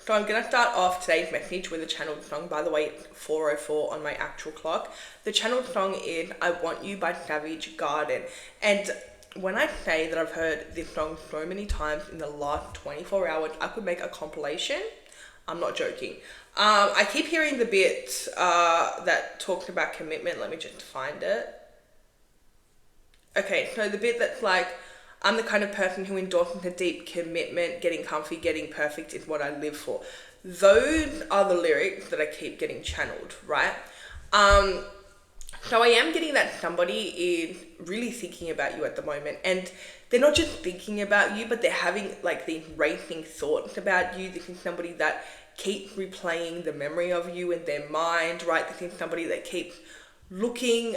So I'm going to start off today's message with a channeled song. By the way, it's 4:04 on my actual clock. The channeled song is I Want You by Savage Garden. And when I say that I've heard this song so many times in the last 24 hours, I could make a compilation. I'm not joking. I keep hearing the bit that talks about commitment. Let me just find it. Okay, so the bit that's like, I'm the kind of person who endorses a deep commitment, getting comfy, getting perfect is what I live for. Those are the lyrics that I keep getting channeled, right? So I am getting that somebody is really thinking about you at the moment, and they're not just thinking about you, but they're having like these racing thoughts about you. This is somebody that keeps replaying the memory of you in their mind, right? This is somebody that keeps looking,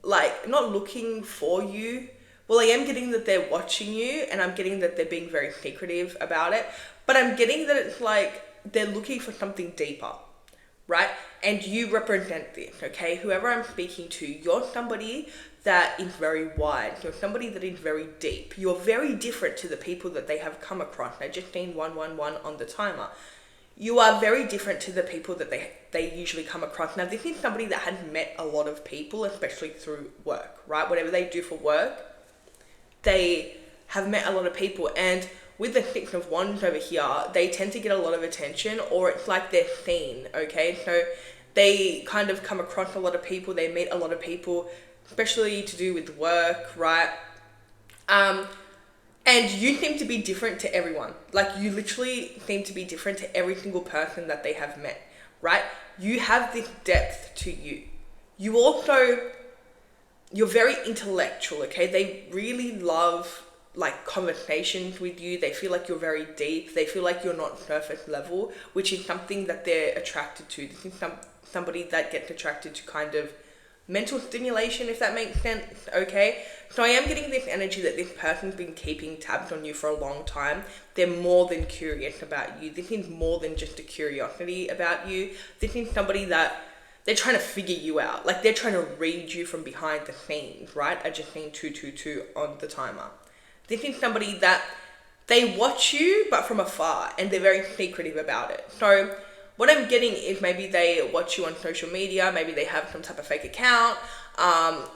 like, not looking for you. Well, I am getting that they're watching you, and I'm getting that they're being very secretive about it, but I'm getting that it's like they're looking for something deeper, right? And you represent this, okay? Whoever I'm speaking to, you're somebody that is very wide. You're somebody that is very deep. You're very different to the people that they have come across. I just seen 111 on the timer. You are very different to the people that they usually come across. Now, this is somebody that has met a lot of people, especially through work, right? Whatever they do for work, they have met a lot of people, and with the Six of Wands over here, they tend to get a lot of attention, or it's like they're seen, okay? So they kind of come across a lot of people, they meet a lot of people, especially to do with work, right? And you seem to be different to everyone. Like, you literally seem to be different to every single person that they have met, right? You have this depth to you. You also, you're very intellectual, okay? They really love like conversations with you. They feel like you're very deep. They feel like you're not surface level, which is something that they're attracted to. This is somebody that gets attracted to kind of mental stimulation, if that makes sense, okay? So I am getting this energy that this person's been keeping tabs on you for a long time. They're more than curious about you. This is more than just a curiosity about you. This is somebody that they're trying to figure you out. Like, they're trying to read you from behind the scenes, right? I just seen 222 on the timer. This is somebody that they watch you, but from afar, and they're very secretive about it. So what I'm getting is maybe they watch you on social media, maybe they have some type of fake account,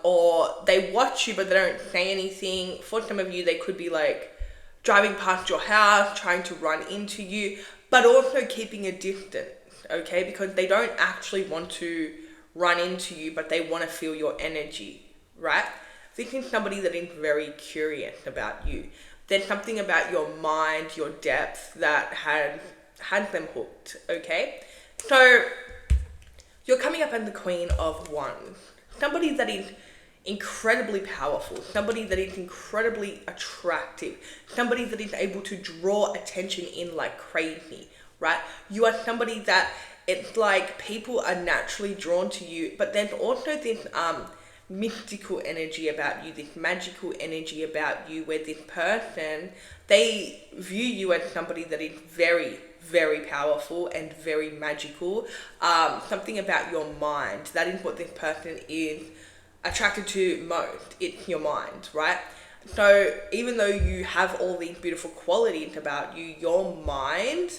or they watch you, but they don't say anything. For some of you, they could be like driving past your house, trying to run into you, but also keeping a distance, okay? Because they don't actually want to run into you, but they want to feel your energy, right? This is somebody that is very curious about you. There's something about your mind, your depth, that has them hooked, okay? So you're coming up as the Queen of Wands. Somebody that is incredibly powerful, somebody that is incredibly attractive, somebody that is able to draw attention in like crazy, right? You are somebody that it's like people are naturally drawn to you, but there's also this mystical energy about you, this magical energy about you, where this person, they view you as somebody that is very, very powerful and very magical. Something about your mind, that is what this person is attracted to most. It's your mind, right? So even though you have all these beautiful qualities about you, your mind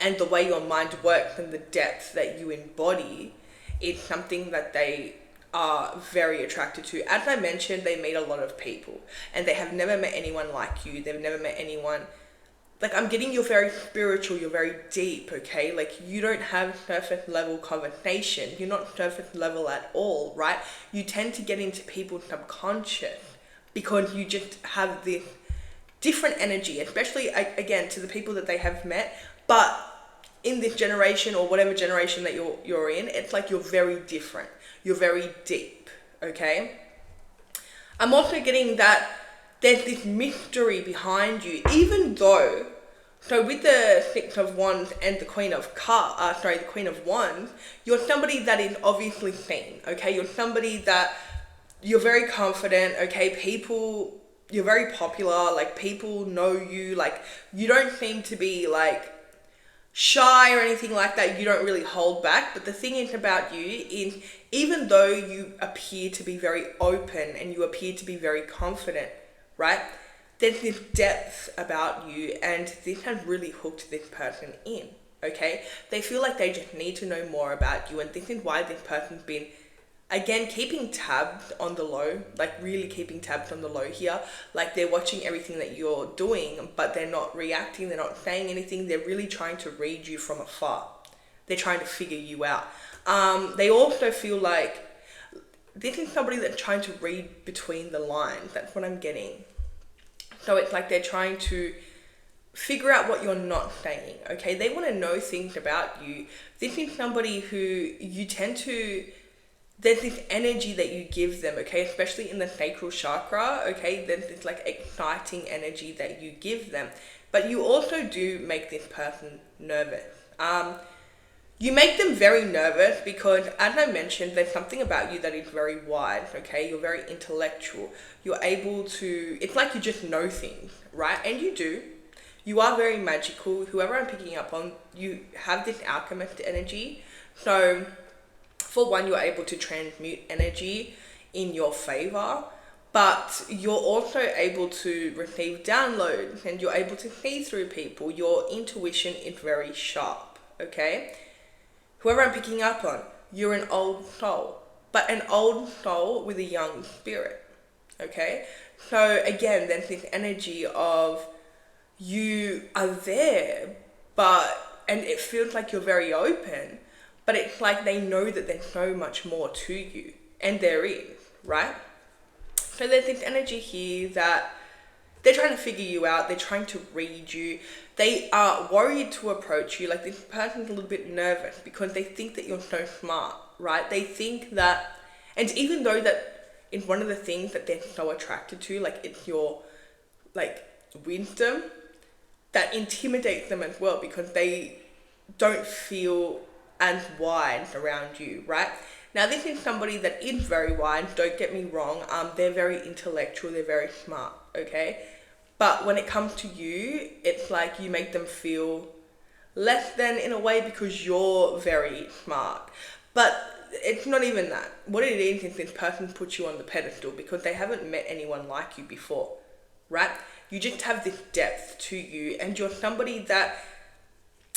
and the way your mind works and the depth that you embody is something that they are very attracted to. As I mentioned, they meet a lot of people, and they have never met anyone like you. They've never met anyone, like, I'm getting you're very spiritual, you're very deep, okay? Like, you don't have surface level conversation. You're not surface level at all, right? You tend to get into people's subconscious because you just have this different energy, especially, again, to the people that they have met. But in this generation, or whatever generation that you're in, it's like you're very different. You're very deep, okay? I'm also getting that there's this mystery behind you, even though, so with the Six of Wands and the Queen of the Queen of Wands, you're somebody that is obviously seen, okay? You're somebody that you're very confident, okay? You're very popular, like, people know you, like, you don't seem to be like shy or anything like that. You don't really hold back. But the thing is about you is, even though you appear to be very open and you appear to be very confident, right? There's this depth about you, and this has really hooked this person in. okay? They feel like they just need to know more about you, and this is why this person's been, again, keeping tabs on the low, like really keeping tabs on the low here. Like they're watching everything that you're doing, but they're not reacting, they're not saying anything. They're really trying to read you from afar. They're trying to figure you out. They also feel like this is somebody that's trying to read between the lines. That's what I'm getting. So it's like they're trying to figure out what you're not saying, okay? They want to know things about you. This is somebody who you tend to, there's this energy that you give them, okay? Especially in the sacral chakra, okay? There's this like exciting energy that you give them. But you also do make this person nervous. You make them very nervous because, as I mentioned, there's something about you that is very wide, okay? You're very intellectual. You're able to, it's like you just know things, right? And you do. You are very magical. Whoever I'm picking up on, you have this alchemist energy. So, for one, you're able to transmute energy in your favor, but you're also able to receive downloads and you're able to see through people. Your intuition is very sharp, okay? Whoever I'm picking up on, you're an old soul, but an old soul with a young spirit, okay? So again, there's this energy of you are there, and it feels like you're very open, but it's like they know that there's so much more to you, and there is, right? So there's this energy here that they're trying to figure you out, they're trying to read you, they are worried to approach you. Like this person's a little bit nervous because they think that you're so smart, right? They think that, and even though that is one of the things that they're so attracted to, like it's your like wisdom, that intimidates them as well because they don't feel as wise around you, right? Now this is somebody that is very wise, don't get me wrong, they're very intellectual, they're very smart, okay? But when it comes to you, it's like you make them feel less than in a way because you're very smart. But it's not even that. What it is this person puts you on the pedestal because they haven't met anyone like you before, right? You just have this depth to you and you're somebody that,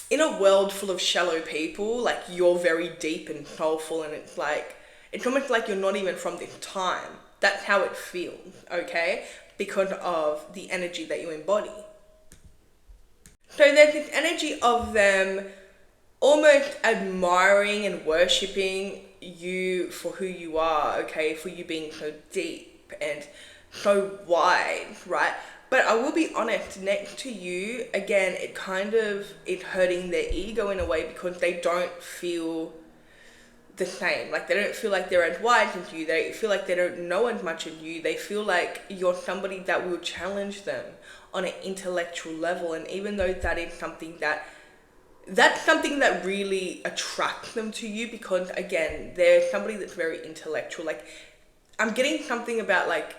in a world full of shallow people, like you're very deep and soulful, and it's almost like you're not even from this time. That's how it feels, okay? Because of the energy that you embody. So there's this energy of them almost admiring and worshipping you for who you are, okay? For you being so deep and so wide, right? But I will be honest, next to you, again, it's hurting their ego in a way because they don't feel the same. Like they don't feel like they're as wise as you. They feel like they don't know as much as you. They feel like you're somebody that will challenge them on an intellectual level. And even though that is something that's something that really attracts them to you because, again, they're somebody that's very intellectual. Like I'm getting something about like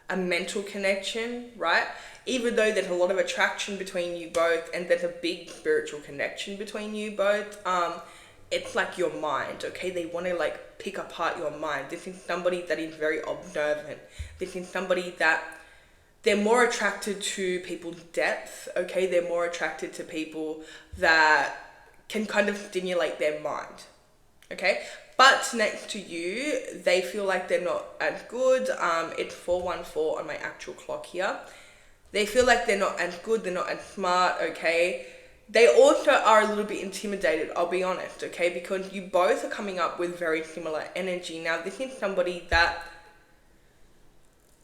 a mental connection, right? Even though there's a lot of attraction between you both and there's a big spiritual connection between you both, it's like your mind, okay? They want to like pick apart your mind. This is somebody that is very observant. This is somebody that they're more attracted to people's depth, okay? They're more attracted to people that can kind of stimulate their mind, okay? But next to you, they feel like they're not as good. It's 414 on my actual clock here. They feel like they're not as good, they're not as smart, okay? They also are a little bit intimidated, I'll be honest, okay? Because you both are coming up with very similar energy. Now, this is somebody that,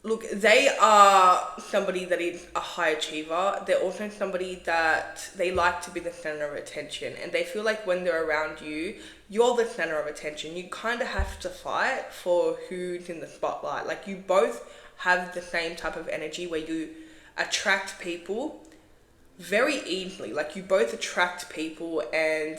look, they are somebody that is a high achiever. They're also somebody that they like to be the center of attention. And they feel like when they're around you, you're the center of attention. You kind of have to fight for who's in the spotlight. Like you both have the same type of energy where you attract people very easily. Like you both attract people and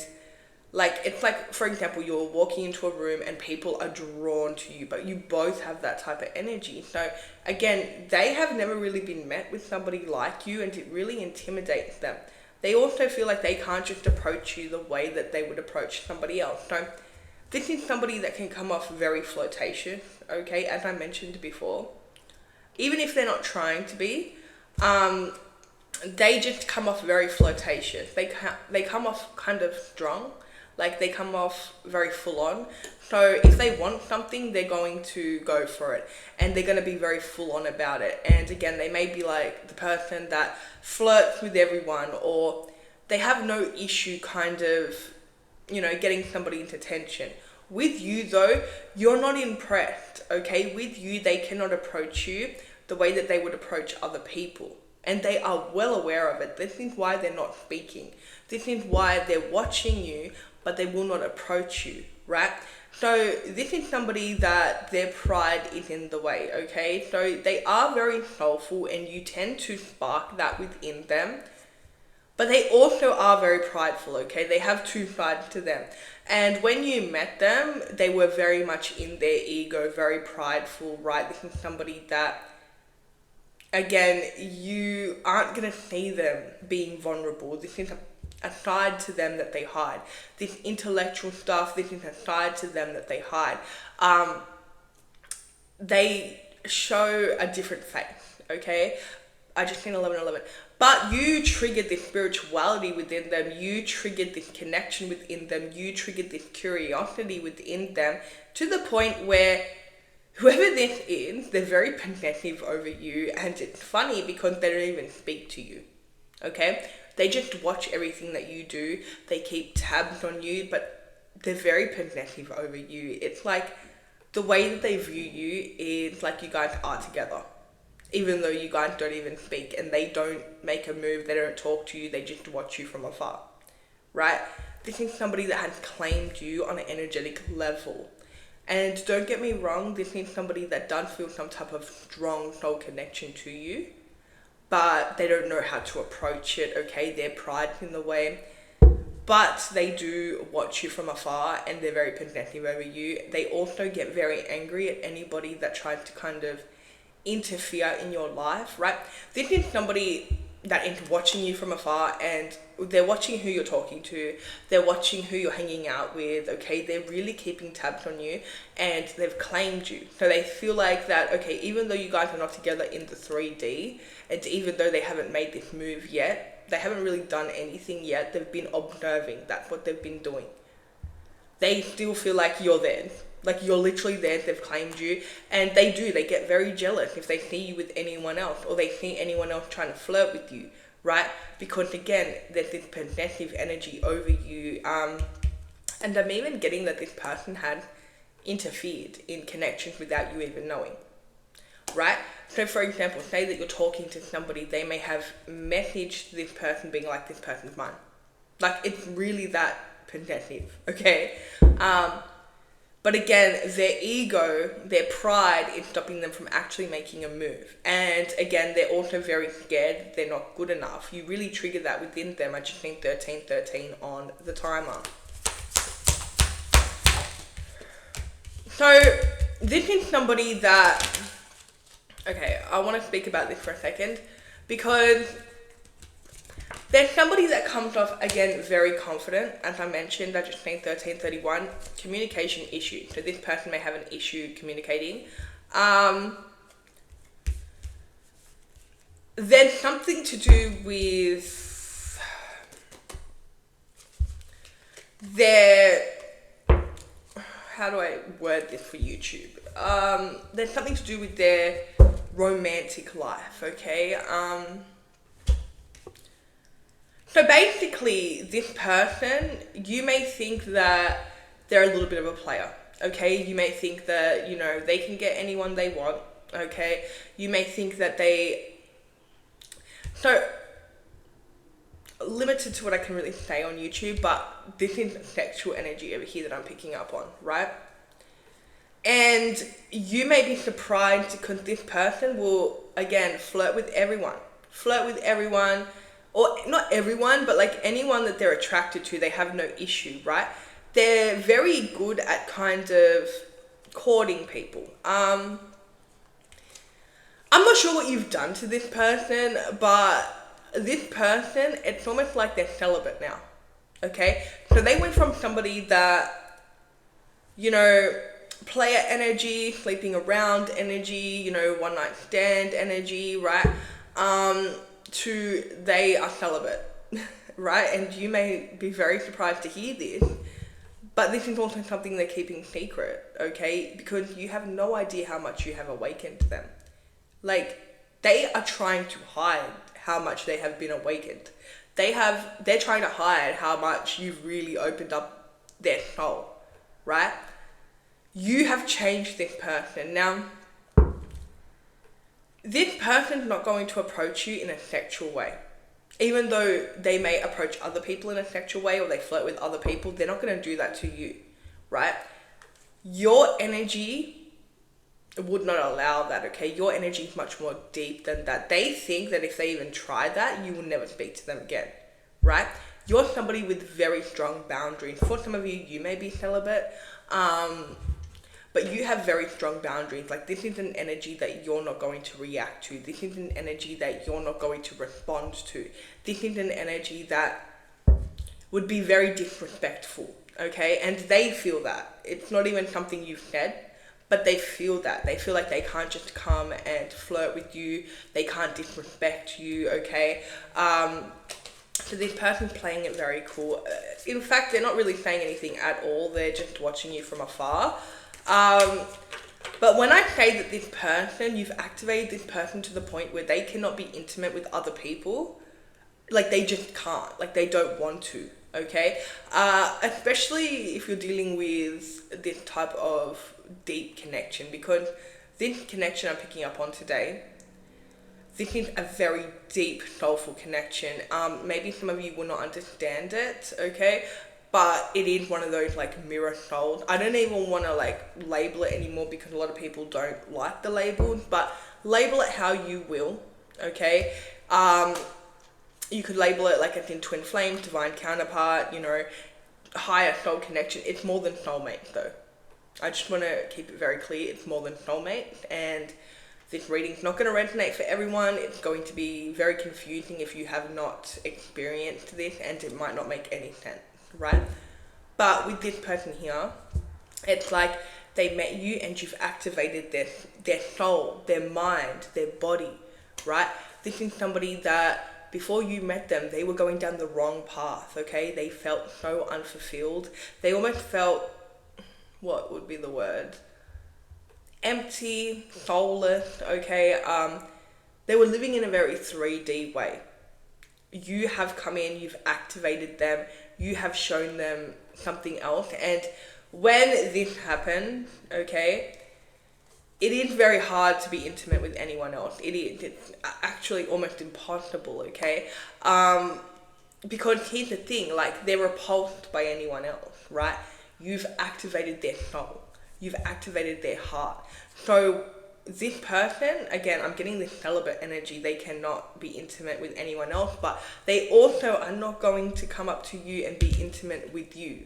like it's like, for example, you're walking into a room and people are drawn to you, but you both have that type of energy. So again, they have never really been met with somebody like you and it really intimidates them. They also feel like they can't just approach you the way that they would approach somebody else. So this is somebody that can come off very flirtatious, okay, as I mentioned before. Even if they're not trying to be, they just come off very flirtatious. They come off kind of strong, like they come off very full on. So if they want something, they're going to go for it, and they're going to be very full on about it. And again, they may be like the person that flirts with everyone, or they have no issue kind of, getting somebody into tension. With you though, you're not impressed, okay? With you, they cannot approach you the way that they would approach other people. And they are well aware of it. This is why they're not speaking. This is why they're watching you, but they will not approach you, right? So this is somebody that their pride is in the way, okay? So they are very soulful, and you tend to spark that within them. But they also are very prideful, okay? They have two sides to them. And when you met them, they were very much in their ego, very prideful, right? This is somebody that, again, you aren't going to see them being vulnerable. This is a side to them that they hide. This intellectual stuff, this is a side to them that they hide. They show a different face, okay? I just seen 11:11. But you triggered this spirituality within them. You triggered this connection within them. You triggered this curiosity within them, to the point where whoever this is, they're very possessive over you. And it's funny because they don't even speak to you, okay? They just watch everything that you do. They keep tabs on you, but they're very possessive over you. It's like the way that they view you is like you guys are together, even though you guys don't even speak, and they don't make a move, they don't talk to you, they just watch you from afar, right? This is somebody that has claimed you on an energetic level. And don't get me wrong, this is somebody that does feel some type of strong soul connection to you, but they don't know how to approach it, okay? Their pride's in the way. But they do watch you from afar, and they're very possessive over you. They also get very angry at anybody that tries to kind of interfere in your life, right? This is somebody that is watching you from afar, and they're watching who you're talking to, they're watching who you're hanging out with, okay? They're really keeping tabs on you, and they've claimed you. So they feel like that, okay, even though you guys are not together in the 3D, and even though they haven't made this move yet, they haven't really done anything yet, they've been observing. That's what they've been doing. They still feel like you're there. Like you're literally there, they've claimed you, and they get very jealous if they see you with anyone else, or they see anyone else trying to flirt with you, right? Because again, there's this possessive energy over you, and I'm even getting that this person had interfered in connections without you even knowing, right? So for example, say that you're talking to somebody, they may have messaged this person being like, this person's mine. Like it's really that possessive, okay? But again, their ego, their pride is stopping them from actually making a move. And again, they're also very scared they're not good enough. You really trigger that within them. I just think 1313 on the timer. So this is somebody that, okay, I want to speak about this for a second, because there's somebody that comes off, again, very confident. As I mentioned, I just think 1331, communication issue. So this person may have an issue communicating. There's something to do with their, how do I word this for YouTube? There's something to do with their romantic life, okay? So basically, this person, you may think that they're a little bit of a player, okay? You may think that, they can get anyone they want, okay? You may think that so, limited to what I can really say on YouTube, but this is sexual energy over here that I'm picking up on, right? And you may be surprised because this person will, again, flirt with everyone, or not everyone, but like anyone that they're attracted to, they have no issue, right? They're very good at kind of courting people. I'm not sure what you've done to this person, but this person, it's almost like they're celibate now, okay? So they went from somebody that, player energy, sleeping around energy, one night stand energy, right? to they are celibate, right? And you may be very surprised to hear this, but this is also something they're keeping secret, okay? Because you have no idea how much you have awakened them. Like, they are trying to hide how much they have been awakened. They're trying to hide how much you've really opened up their soul, right? You have changed this person. Now, this person's not going to approach you in a sexual way. Even though they may approach other people in a sexual way or they flirt with other people, they're not going to do that to you, right? Your energy would not allow that, okay? Your energy is much more deep than that. They think that if they even try that, you will never speak to them again, right? You're somebody with very strong boundaries. For some of you, you may be celibate, but you have very strong boundaries. Like, this is an energy that you're not going to react to. This is an energy that you're not going to respond to. This is an energy that would be very disrespectful, okay? And they feel that. It's not even something you've said, but they feel that. They feel like they can't just come and flirt with you. They can't disrespect you, okay? So this person's playing it very cool. In fact, they're not really saying anything at all. They're just watching you from afar. But when I say that this person, you've activated this person to the point where they cannot be intimate with other people, like they just can't, like they don't want to, okay? Especially if you're dealing with this type of deep connection, because this connection I'm picking up on today, this is a very deep, soulful connection. Maybe some of you will not understand it, okay? But it is one of those like mirror souls. I don't even want to like label it anymore because a lot of people don't like the labels, but label it how you will, okay? You could label it like it's in twin flame, divine counterpart, you know, higher soul connection. It's more than soulmate though. I just want to keep it very clear. It's more than soulmate, and this reading's not going to resonate for everyone. It's going to be very confusing if you have not experienced this, and it might not make any sense, right? But with this person here, it's like they met you and you've activated their soul, their mind, their body, right? This is somebody that before you met them, they were going down the wrong path, okay? They felt so unfulfilled. They almost felt, what would be the word? Empty, soulless, okay? They were living in a very 3D way. You have come in, you've activated them, you have shown them something else. And when this happened, okay, it is very hard to be intimate with anyone else. It's actually almost impossible, okay? Because here's the thing, like, they're repulsed by anyone else, right? You've activated their soul. You've activated their heart. So this person, again, I'm getting this celibate energy. They cannot be intimate with anyone else, but they also are not going to come up to you and be intimate with you.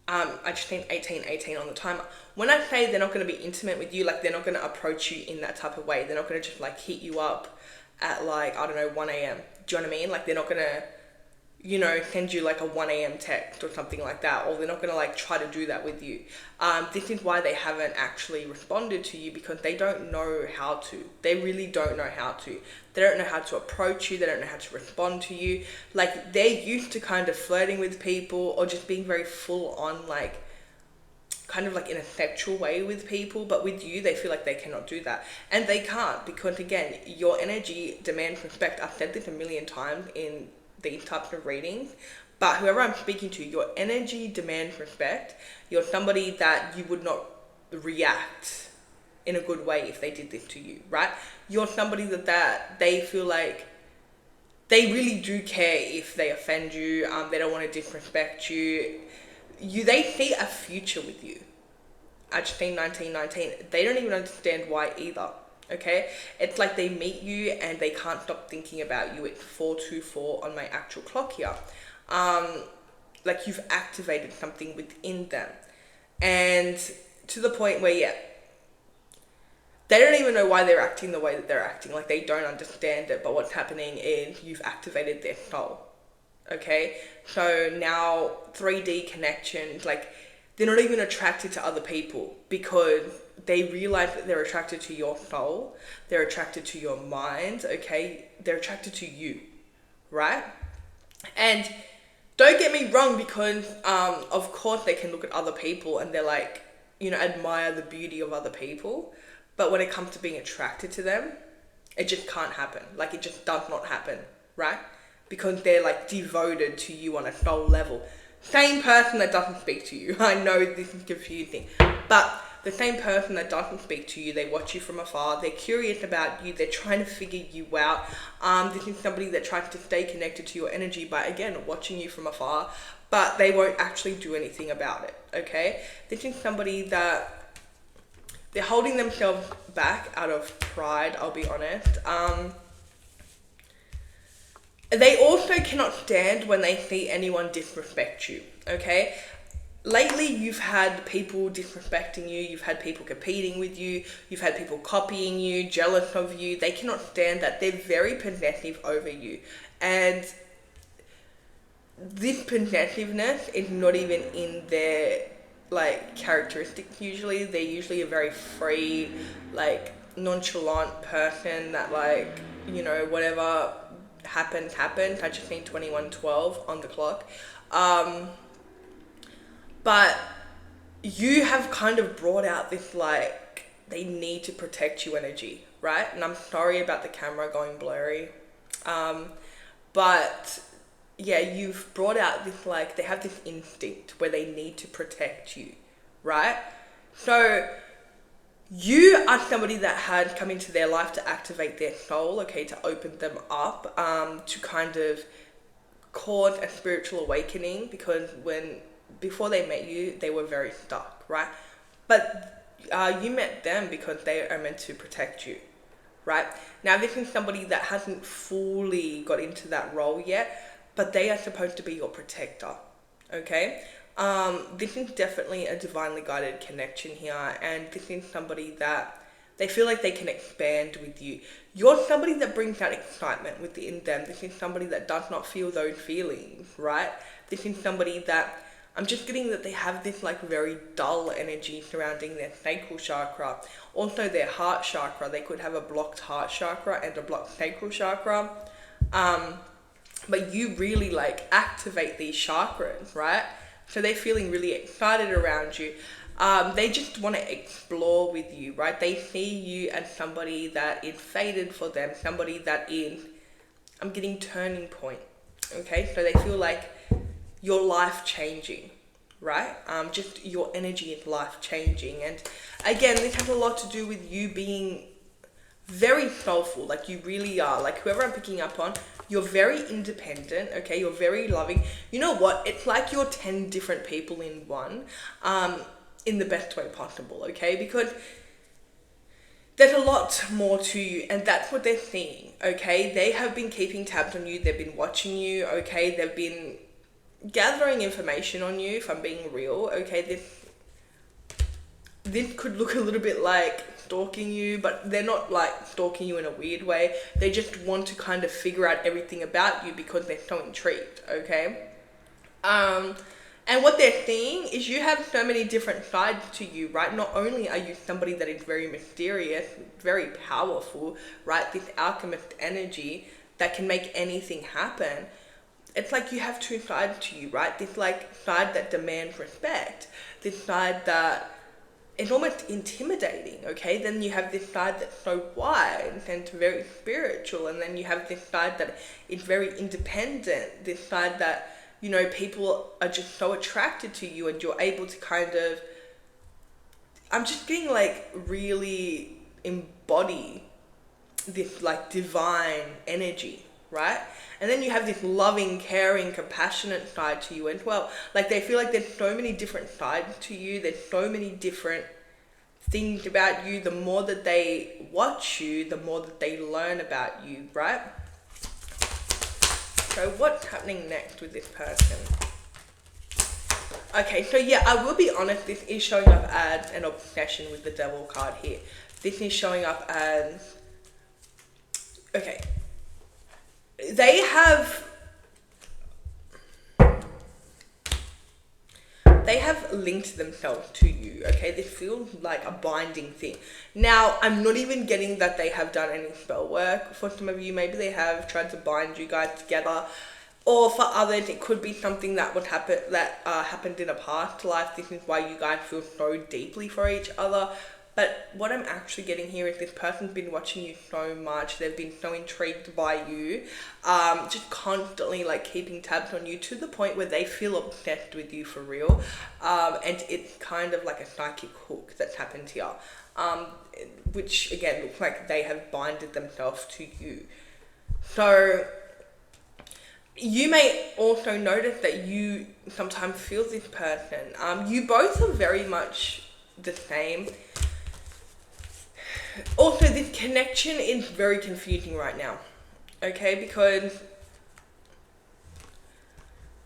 I just think 18 on the timer. When I say they're not going to be intimate with you, like they're not going to approach you in that type of way. They're not going to just like hit you up at like, I don't know, 1 a.m. Do you know what I mean? Like they're not going to, you know, send you like a 1 a.m. text or something like that, or they're not going to like try to do that with you. This is why they haven't actually responded to you, because they don't know how to. They really don't know how to. They don't know how to approach you. They don't know how to respond to you. Like they're used to kind of flirting with people or just being very full on, like kind of like in a sexual way with people, but with you, they feel like they cannot do that. And they can't, because again, your energy demands respect. I've said this a million times in these types of readings, but whoever I'm speaking to, your energy demands respect. You're somebody that you would not react in a good way if they did this to you, right? You're somebody that they feel like they really do care if they offend you. They don't want to disrespect you. They see a future with you. I just think 1919. They don't even understand why either. Okay, it's like they meet you and they can't stop thinking about you. It's 4:24 on my actual clock here. Like you've activated something within them, and to the point where they don't even know why they're acting the way that they're acting. Like they don't understand it, but what's happening is you've activated their soul. Okay, so now 3D connection, like they're not even attracted to other people because they realize that they're attracted to your soul, they're attracted to your mind, okay? They're attracted to you, right? And don't get me wrong, because of course they can look at other people and they're like, you know, admire the beauty of other people. But when it comes to being attracted to them, it just can't happen. Like, it just does not happen, right? Because they're like devoted to you on a soul level. Same person that doesn't speak to you. I know this is confusing, but the same person that doesn't speak to you, they watch you from afar, they're curious about you, they're trying to figure you out. This is somebody that tries to stay connected to your energy by, again, watching you from afar, but they won't actually do anything about it, okay? This is somebody that they're holding themselves back out of pride, I'll be honest. They also cannot stand when they see anyone disrespect you, okay? Lately, you've had people disrespecting you, you've had people competing with you, you've had people copying you, jealous of you. They cannot stand that. They're very possessive over you. And this possessiveness is not even in their, like, characteristics usually. They're usually a very free, like, nonchalant person that, like, you know, whatever happened. I just seen 21:12 on the clock. But you have kind of brought out this, like, they need to protect you energy, right? And I'm sorry about the camera going blurry. But yeah, you've brought out this, like, they have this instinct where they need to protect you, right? So you are somebody that had come into their life to activate their soul, okay, to open them up, to kind of cause a spiritual awakening, because before they met you, they were very stuck, right? But you met them because they are meant to protect you, right? Now, this is somebody that hasn't fully got into that role yet, but they are supposed to be your protector, okay? This is definitely a divinely guided connection here, and this is somebody that they feel like they can expand with you. You're somebody that brings that excitement within them. This is somebody that does not feel those feelings, right? This is somebody that, I'm just getting that they have this, like, very dull energy surrounding their sacral chakra. Also their heart chakra. They could have a blocked heart chakra and a blocked sacral chakra. But you really, like, activate these chakras, right? So they're feeling really excited around you. They just want to explore with you, right? They see you as somebody that is fated for them, somebody that is, I'm getting turning point, okay? So they feel like your life changing, right? Just your energy is life changing. And again, this has a lot to do with you being very soulful, like you really are. Like, whoever I'm picking up on, you're very independent, okay? You're very loving. You know what? It's like you're 10 different people in one, in the best way possible, okay? Because there's a lot more to you, and that's what they're seeing, okay? They have been keeping tabs on you. They've been watching you, okay? They've been gathering information on you, if I'm being real, okay? This could look a little bit like stalking you, but they're not, like, stalking you in a weird way. They just want to kind of figure out everything about you because they're so intrigued, okay? And what they're seeing is you have so many different sides to you, right? Not only are you somebody that is very mysterious, very powerful, right? This alchemist energy that can make anything happen. It's like you have two sides to you, right? This, like, side that demands respect. This side that is almost intimidating, okay? Then you have this side that's so wide and very spiritual. And then you have this side that is very independent. This side that, you know, people are just so attracted to you, and you're able to kind of, I'm just getting, like, really embody this, like, divine energy, right? And then you have this loving, caring, compassionate side to you as well. Like, they feel like there's so many different sides to you. There's so many different things about you. The more that they watch you, the more that they learn about you, right? So what's happening next with this person? Okay, so yeah, I will be honest, this is showing up as an obsession with the devil card here. This is showing up as, okay, they have they have linked themselves to you, okay? This feels like a binding thing. Now, I'm not even getting that they have done any spell work. For some of you, maybe they have tried to bind you guys together. Or for others, it could be something that would happen happened in a past life. This is why you guys feel so deeply for each other. But what I'm actually getting here is this person's been watching you so much. They've been so intrigued by you, just constantly like keeping tabs on you to the point where they feel obsessed with you for real. And it's kind of like a psychic hook that's happened here, which again looks like they have binded themselves to you. So you may also notice that you sometimes feel this person. You both are very much the same. Also, this connection is very confusing right now, okay? Because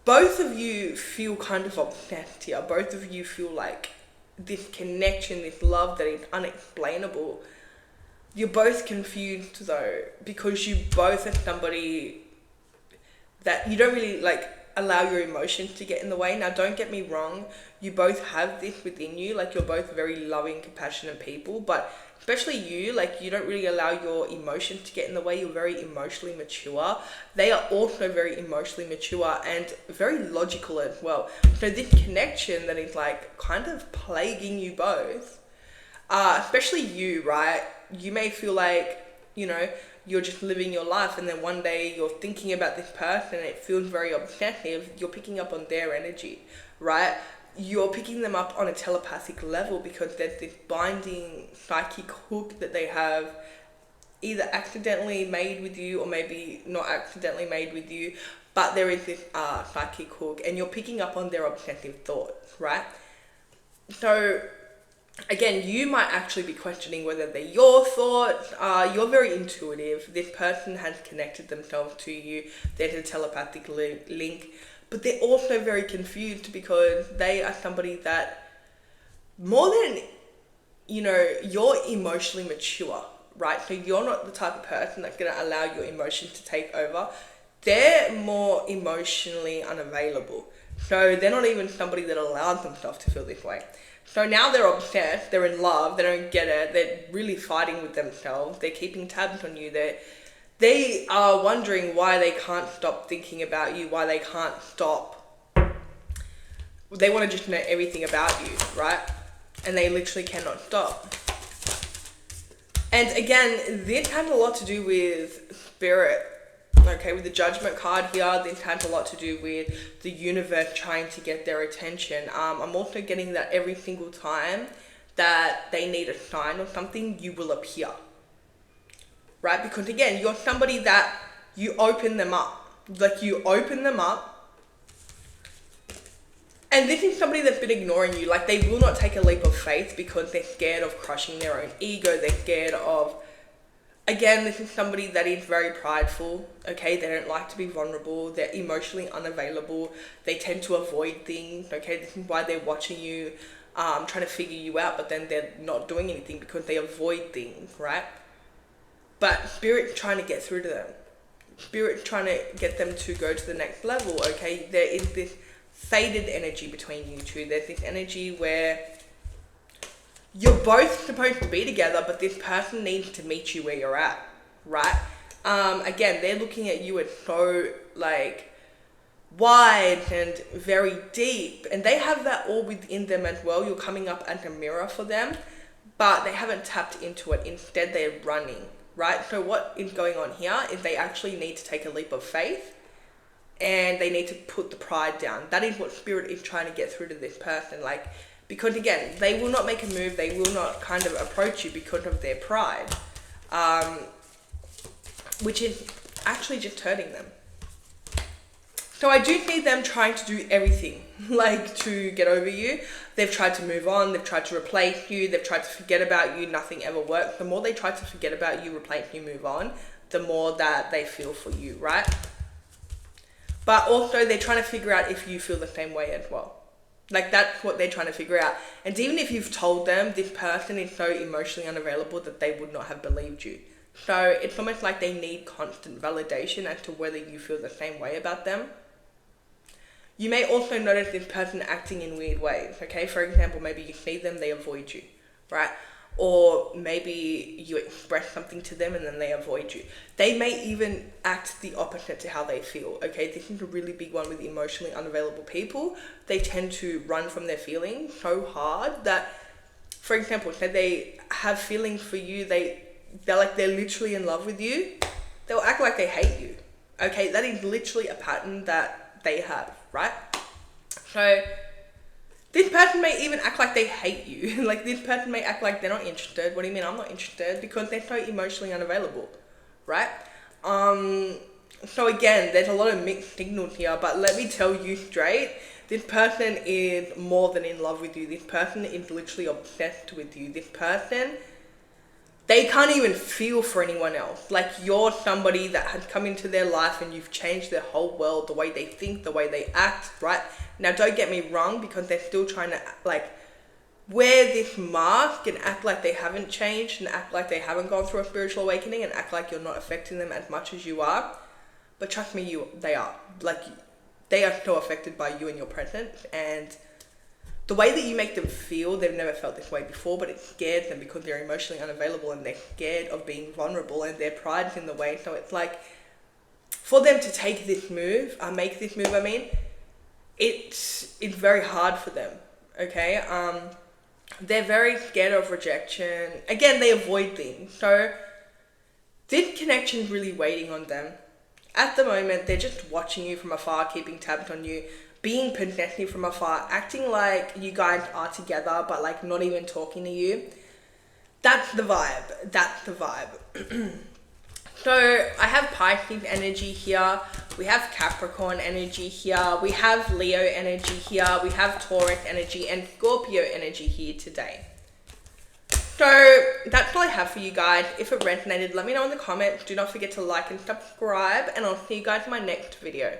both of you feel kind of obsessed here. Both of you feel like this connection, this love that is unexplainable. You're both confused though, because you both are somebody that you don't really like allow your emotions to get in the way. Now, don't get me wrong, you both have this within you, like you're both very loving, compassionate people, but especially you, like you don't really allow your emotions to get in the way. You're very emotionally mature. They are also very emotionally mature and very logical as well. So this connection that is like kind of plaguing you both, especially you, right? You may feel like, you know, you're just living your life and then one day you're thinking about this person and it feels very obsessive. You're picking up on their energy, right? You're picking them up on a telepathic level because there's this binding psychic hook that they have either accidentally made with you or maybe not accidentally made with you, but there is this psychic hook and you're picking up on their obsessive thoughts, right? So again, you might actually be questioning whether they're your thoughts. You're very intuitive. This person has connected themselves to you. There's a telepathic link. But they're also very confused because they are somebody that, more than, you know, you're emotionally mature, right? So you're not the type of person that's going to allow your emotions to take over. They're more emotionally unavailable. So they're not even somebody that allows themselves to feel this way. So now they're obsessed, they're in love, they don't get it, they're really fighting with themselves, they're keeping tabs on you, they are wondering why they can't stop thinking about you, why they can't stop. They want to just know everything about you, right? And they literally cannot stop. And again, this has a lot to do with spirit. Okay, with the judgment card here, this has a lot to do with the universe trying to get their attention. I'm also getting that every single time that they need a sign or something, you will appear. Right? Because again, you're somebody that you open them up. Like you open them up. And this is somebody that's been ignoring you. Like they will not take a leap of faith because they're scared of crushing their own ego. They're scared of... Again, this is somebody that is very prideful, okay? They don't like to be vulnerable. They're emotionally unavailable. They tend to avoid things, okay? This is why they're watching you, trying to figure you out, but then they're not doing anything because they avoid things, right? But Spirit's trying to get through to them. Spirit's trying to get them to go to the next level, okay? There is this faded energy between you two. There's this energy where you're both supposed to be together, but this person needs to meet you where you're at, right? Again, they're looking at you as so, like, wide and very deep, and they have that all within them as well. You're coming up as a mirror for them, but they haven't tapped into it. Instead, they're running, right? So what is going on here is they actually need to take a leap of faith, and they need to put the pride down. That is what Spirit is trying to get through to this person, like, because again, they will not make a move, they will not kind of approach you because of their pride, which is actually just hurting them. So I do see them trying to do everything, like to get over you. They've tried to move on, they've tried to replace you, they've tried to forget about you, nothing ever works. The more they try to forget about you, replace you, move on, the more that they feel for you, right? But also they're trying to figure out if you feel the same way as well. Like that's what they're trying to figure out. And even if you've told them this person is so emotionally unavailable that they would not have believed you. So it's almost like they need constant validation as to whether you feel the same way about them. You may also notice this person acting in weird ways, okay? For example, maybe you see them, they avoid you, right? Or maybe you express something to them and then they avoid you. They may even act the opposite to how they feel, okay? This is a really big one with emotionally unavailable people. They tend to run from their feelings so hard that, for example, say they have feelings for you, they're literally in love with you, they'll act like they hate you, okay? That is literally a pattern that they have, right? So this person may even act like they hate you. Like, this person may act like they're not interested. What do you mean I'm not interested? Because they're so emotionally unavailable, right? So again, there's a lot of mixed signals here, but let me tell you straight, this person is more than in love with you. This person is literally obsessed with you. This person, they can't even feel for anyone else. Like, you're somebody that has come into their life and you've changed their whole world, the way they think, the way they act, right? Now, don't get me wrong, because they're still trying to, like, wear this mask and act like they haven't changed and act like they haven't gone through a spiritual awakening and act like you're not affecting them as much as you are. But trust me, they are. Like, they are so affected by you and your presence, and the way that you make them feel, they've never felt this way before, but it scares them because they're emotionally unavailable and they're scared of being vulnerable and their pride's in the way. So it's like, for them to take this move, it's very hard for them, okay? They're very scared of rejection. Again, they avoid things. So this connection's really waiting on them. At the moment, they're just watching you from afar, keeping tabs on you, being possessive from afar, acting like you guys are together, but like not even talking to you. That's the vibe. So I have Pisces energy here, we have Capricorn energy here, we have Leo energy here, we have Taurus energy and Scorpio energy here today. So that's all I have for you guys. If it resonated, let me know in the comments. Do not forget to like and subscribe, and I'll see you guys in my next video.